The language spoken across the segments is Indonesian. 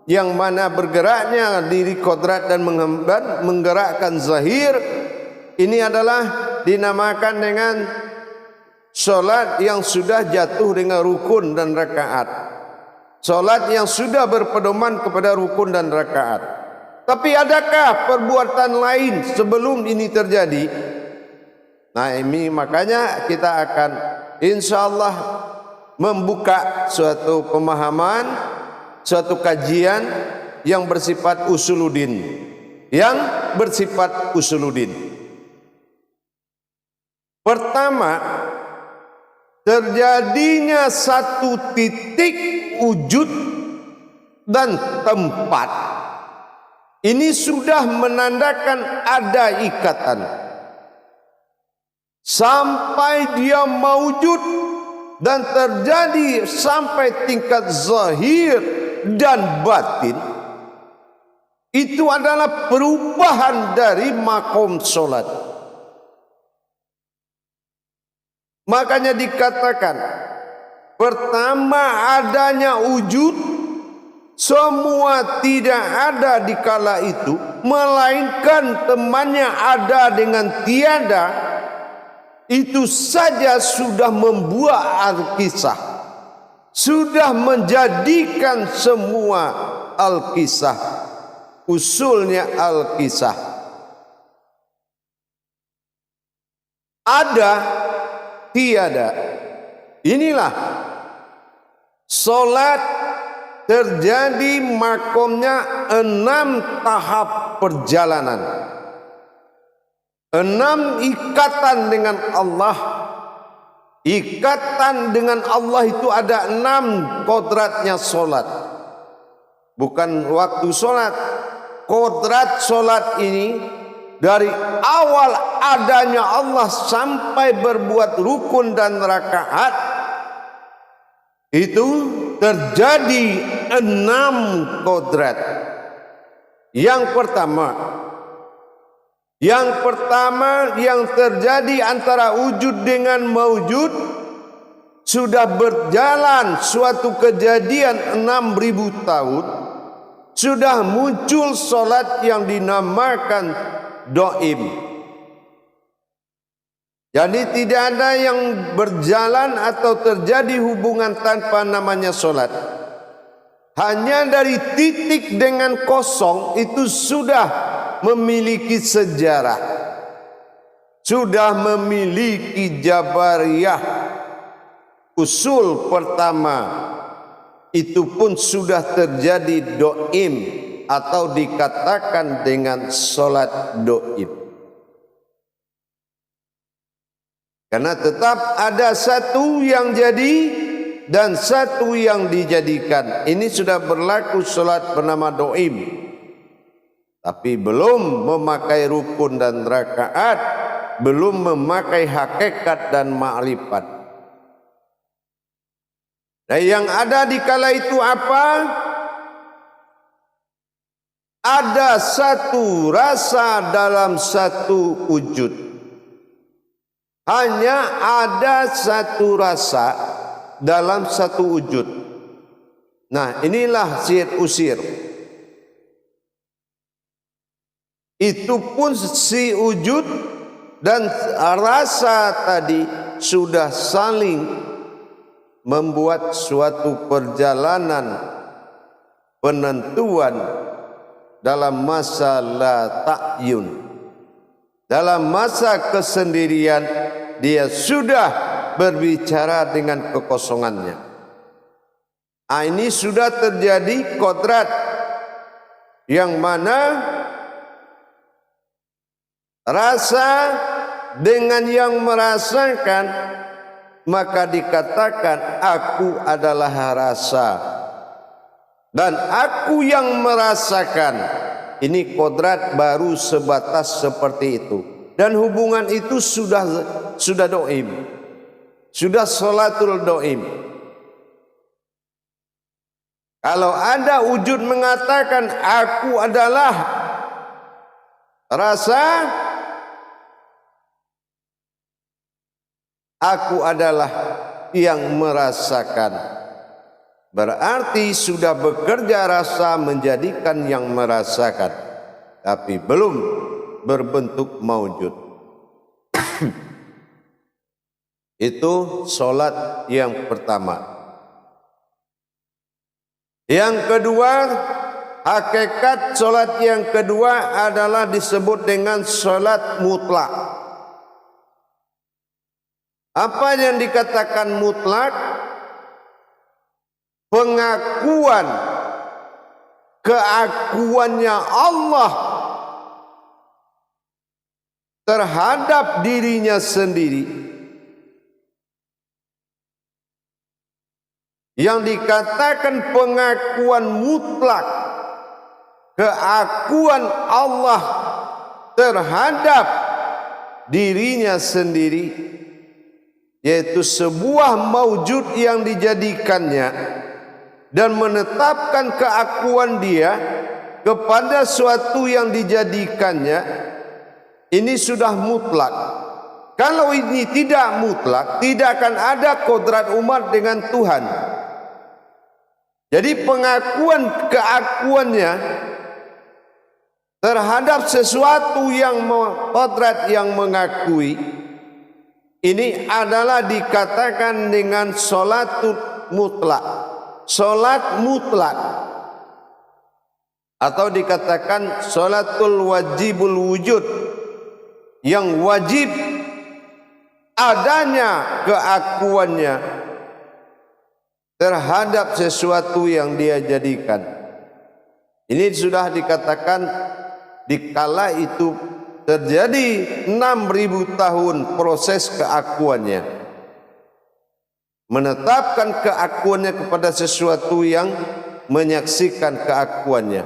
yang mana bergeraknya diri kodrat dan menggerakkan zahir, ini adalah dinamakan dengan solat yang sudah jatuh dengan rukun dan rakaat, solat yang sudah berpedoman kepada rukun dan rakaat. Tapi adakah perbuatan lain sebelum ini terjadi? Nah, ini makanya kita akan insyaallah membuka suatu pemahaman, suatu kajian yang bersifat usuluddin, Pertama, terjadinya satu titik wujud dan tempat. Ini sudah menandakan ada ikatan. Sampai dia maujud dan terjadi sampai tingkat zahir dan batin, itu adalah perubahan dari makom solat. Makanya dikatakan, pertama adanya wujud, semua tidak ada di kala itu, melainkan temannya ada dengan tiada. Itu saja sudah membuat al-kisah, sudah menjadikan semua al-kisah, usulnya al-kisah. Ada, tiada. Inilah solat terjadi makomnya 6 tahap perjalanan, 6 ikatan dengan Allah. Ikatan dengan Allah itu ada 6 kodratnya solat. Bukan waktu solat, kodrat solat ini dari awal adanya Allah sampai berbuat rukun dan rakaat, itu terjadi 6 kodrat. Yang pertama yang terjadi antara wujud dengan maujud, sudah berjalan suatu kejadian 6.000 tahun, sudah muncul solat yang dinamakan doim. Jadi tidak ada yang berjalan atau terjadi hubungan tanpa namanya solat. Hanya dari titik dengan kosong itu sudah memiliki sejarah, sudah memiliki jabariyah. Usul pertama itu pun sudah terjadi doim, atau dikatakan dengan solat doim. Karena tetap ada satu yang jadi dan satu yang dijadikan. Ini sudah berlaku solat bernama doim, tapi belum memakai rukun dan rakaat, belum memakai hakikat dan ma'rifat. Dan yang ada di kala itu apa? Ada satu rasa dalam satu wujud. Hanya ada satu rasa dalam satu wujud. Nah, inilah sihir usir. Itu pun si wujud dan rasa tadi sudah saling membuat suatu perjalanan penentuan dalam masa la ta'yun, dalam masa kesendirian. Dia sudah berbicara dengan kekosongannya. Ini sudah terjadi kodrat yang mana rasa dengan yang merasakan, maka dikatakan aku adalah rasa dan aku yang merasakan. Ini kodrat baru sebatas seperti itu, dan hubungan itu sudah doim, sudah sholatul doim. Kalau ada wujud mengatakan aku adalah rasa, aku adalah yang merasakan, berarti sudah bekerja rasa menjadikan yang merasakan, tapi belum berbentuk maujud. Itu solat yang pertama. Yang kedua, hakikat solat yang kedua adalah disebut dengan solat mutlak. Apa yang dikatakan mutlak? Pengakuan keakuannya Allah terhadap dirinya sendiri. Yang dikatakan pengakuan mutlak keakuan Allah terhadap dirinya sendiri, yaitu sebuah maujud yang dijadikannya dan menetapkan keakuan dia kepada suatu yang dijadikannya, ini sudah mutlak. Kalau ini tidak mutlak, tidak akan ada kodrat umat dengan Tuhan. Jadi pengakuan keakuannya terhadap sesuatu yang kodrat yang mengakui, ini adalah dikatakan dengan sholatul mutlak, sholat mutlak, atau dikatakan sholatul wajibul wujud, yang wajib adanya keakuannya terhadap sesuatu yang dia jadikan. Ini sudah dikatakan dikala itu terjadi 6.000 tahun proses keakuannya, menetapkan keakuannya kepada sesuatu yang menyaksikan keakuannya,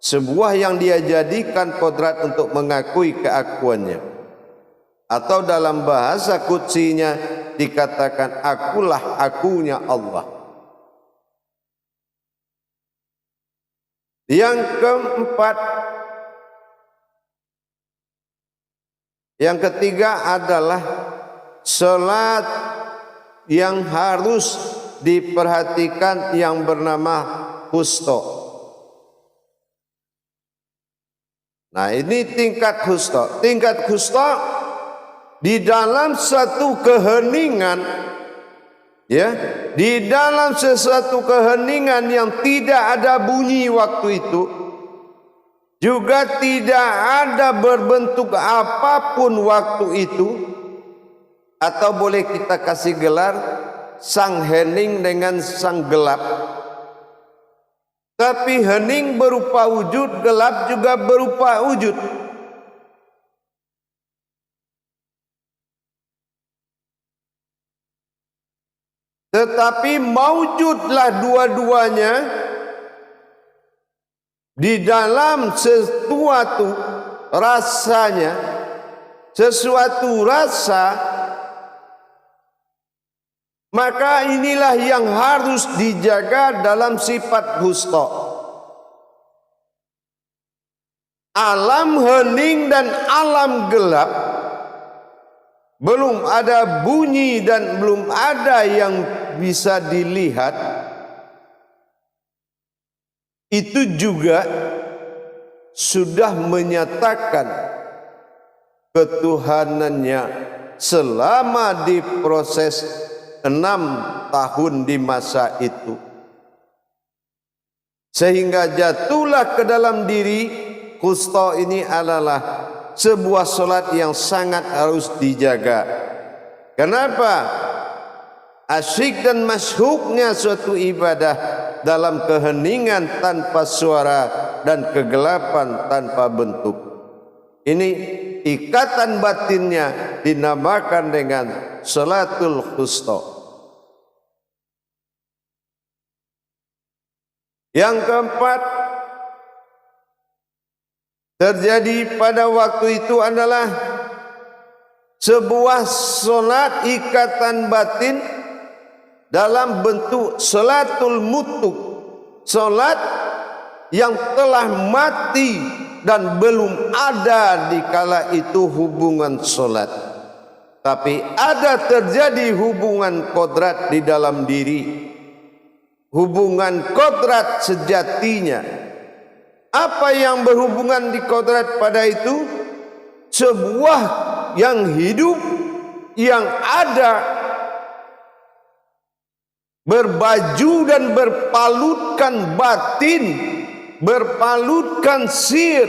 sebuah yang dia jadikan kodrat untuk mengakui keakuannya. Atau dalam bahasa qudsinya dikatakan akulah akunya Allah. Yang keempat, yang ketiga adalah salat yang harus diperhatikan yang bernama husto. Nah, ini tingkat husto. Tingkat husto di dalam satu keheningan, ya, di dalam sesuatu keheningan yang tidak ada bunyi waktu itu, juga tidak ada berbentuk apapun waktu itu, atau boleh kita kasih gelar sang hening dengan sang gelap. Tapi hening berupa wujud, gelap juga berupa wujud. Tetapi maujudlah dua-duanya di dalam sesuatu rasanya, sesuatu rasa, maka inilah yang harus dijaga dalam sifat husto. Alam hening dan alam gelap, belum ada bunyi dan belum ada yang bisa dilihat, itu juga sudah menyatakan ketuhanannya selama di proses 6 tahun di masa itu, sehingga jatuhlah ke dalam diri husto ini adalah sebuah solat yang sangat harus dijaga. Kenapa? Asyik dan masyhuknya suatu ibadah dalam keheningan tanpa suara dan kegelapan tanpa bentuk. Ini ikatan batinnya dinamakan dengan salatul husto. Yang keempat, terjadi pada waktu itu adalah sebuah solat ikatan batin dalam bentuk salatul mutlak, solat yang telah mati dan belum ada di kala itu hubungan solat, tapi ada terjadi hubungan kodrat di dalam diri. hubungan kodrat sejatinya. Apa yang berhubungan di kodrat pada itu? Sebuah yang hidup, yang ada, berbaju dan berpalutkan batin, berpalutkan sir.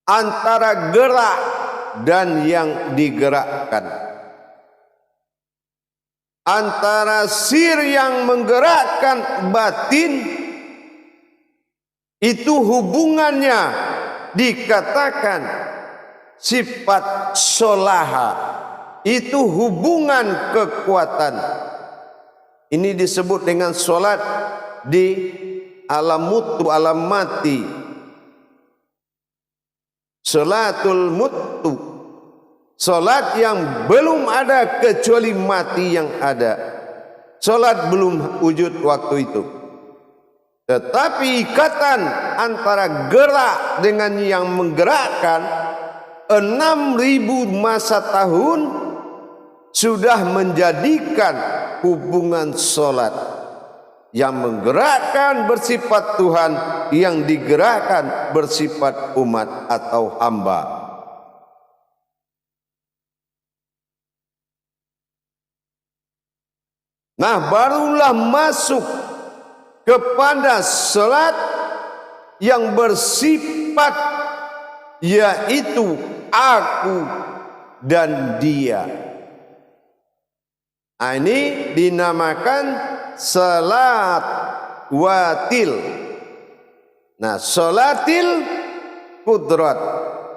Antara gerak dan yang digerakkan, antara sir yang menggerakkan batin, itu hubungannya dikatakan sifat solaha, itu hubungan kekuatan. Ini disebut dengan solat di alam mutu, alam mati. Salatul mutu, salat yang belum ada kecuali mati yang ada. Salat belum wujud waktu itu. Tetapi ikatan antara gerak dengan yang menggerakkan 6.000 masa tahun sudah menjadikan hubungan salat. Yang menggerakkan bersifat Tuhan, yang digerakkan bersifat umat atau hamba. Nah, barulah masuk kepada salat yang bersifat yaitu aku dan dia. Nah, ini dinamakan salat watil. Nah, salatil kudrat.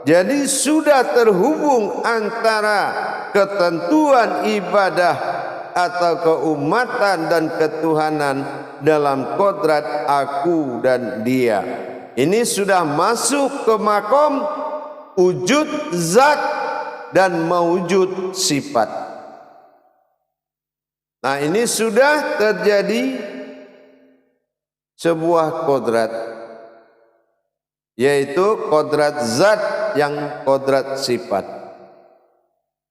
Jadi sudah terhubung antara ketentuan ibadah atau keumatan dan ketuhanan dalam kodrat aku dan dia. Ini sudah masuk ke makom wujud zat dan mewujud sifat. Nah, ini sudah terjadi sebuah kodrat, yaitu kodrat zat yang kodrat sifat.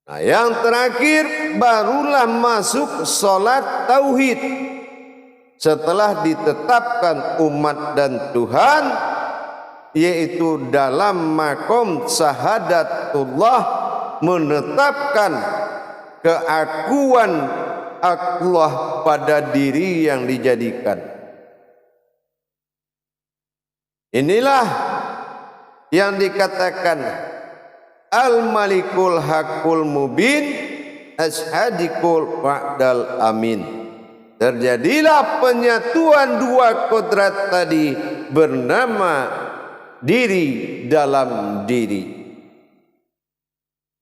Nah, yang terakhir barulah masuk solat tauhid. Setelah ditetapkan umat dan Tuhan, yaitu dalam makom syahadatullah, menetapkan keakuan Allah pada diri yang dijadikan. Inilah yang dikatakan Al-Malikul Hakul Mubin Ashadikul Wa'dal Amin. Terjadilah penyatuan dua kodrat tadi bernama diri dalam diri.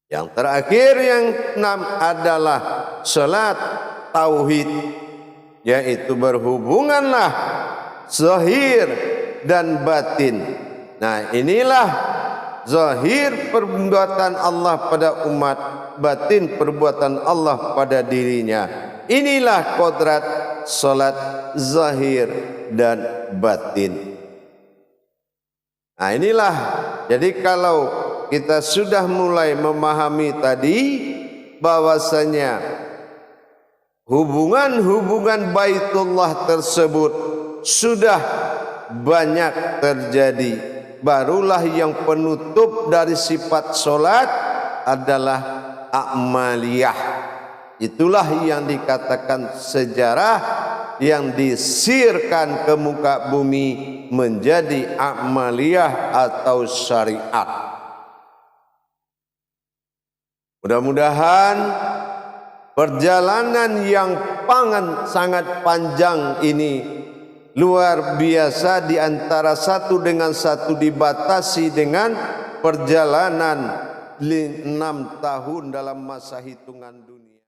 Yang terakhir yang keenam adalah salat tauhid, yaitu berhubunganlah zahir dan batin. Nah, inilah zahir perbuatan Allah pada umat, batin perbuatan Allah pada dirinya. Inilah kodrat salat zahir dan batin. Nah, inilah, jadi kalau kita sudah mulai memahami tadi bahwasanya hubungan-hubungan Baitullah tersebut sudah banyak terjadi, barulah yang penutup dari sifat solat adalah a'maliyah. Itulah yang dikatakan sejarah yang disirkan ke muka bumi menjadi a'maliyah atau syariat. Mudah-mudahan perjalanan yang sangat panjang ini luar biasa, di antara satu dengan satu dibatasi dengan perjalanan 6 tahun dalam masa hitungan